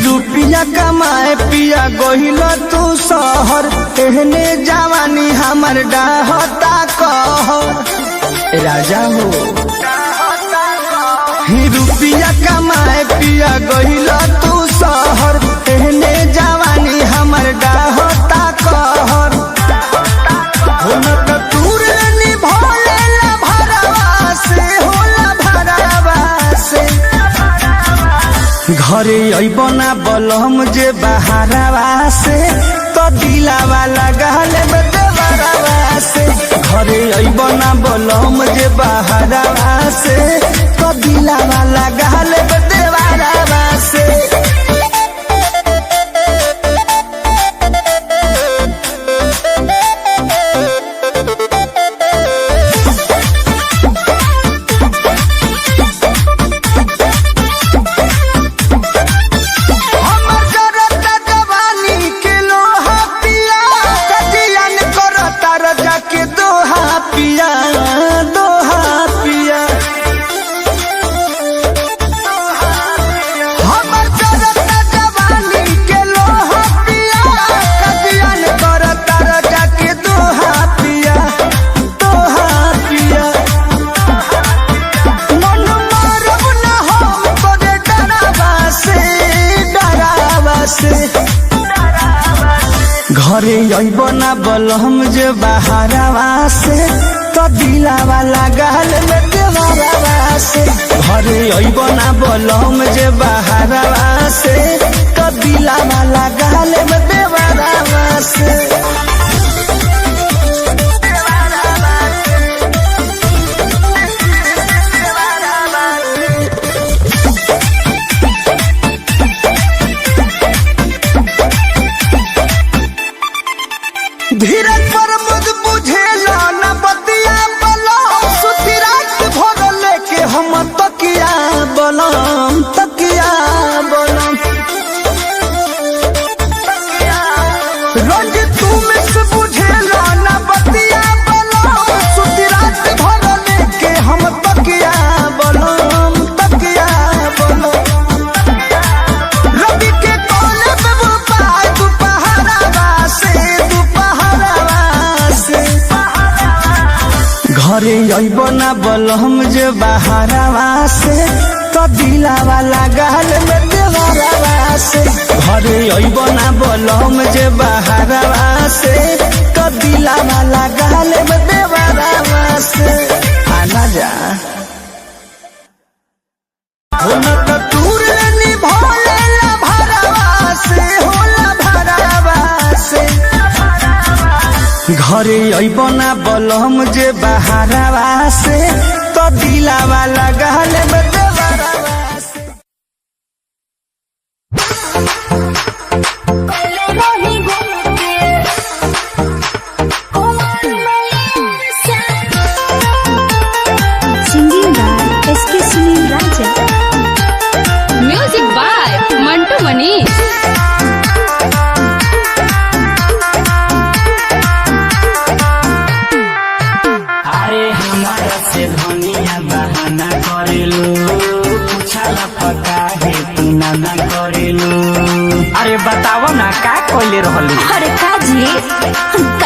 रुपया कमाए पिया गोहिल तू शहर, एहने जवानी हमर डाहता कह राजा हो। रुपया कमाए पिया गोहिल तू शहर, एहने जवानी हमर डाहता कहर। तूरे निभोले ला भरवा से होला भरवा से, घरे अइबना बलम जे बहारवा से, तो दिलावा लगाल देवरवा से। घरे अइबना बलम जे बहारवा से, तो दिलावा लगाल देवरवा से। घरे अइबना बलम जे बहारवा से, तो दिलावा लगाल देवरवा से। घरे अइबना बलम जे बहारवा से, तो दिलावा लगाल देवरवा से। धीरज पर मुझ बुझेला न बतिया बलम, सुती रात भर लेके हम तकिया बलम तकिया बलम। रोज तू में से बुझेला न बतिया बलम, सुती रात भर लेके हम तकिया बलम तकिया बलम। रवि के कोले में वो पाए दोपहरवा से, घरे अइबना बलम जे बहारवा से, तो दिलावा लगाल देवरवा से। घरे अइबना बलम जे बहारवा से, तो दिलावा लगाल देवरवा से। आना जा तूरे निभोले ला भरवा से होला भरवा से। घरे अइबना बलम जे बहारवा से, तो दिलावा लगाल देवरवा से। Singing by SK Sunil Raja, music by Mantu Manish. धनिया बहाना करेलू, पूछला पका है तू ना करेलू। अरे बताओ ना का कोइले रहलू? अरे काजी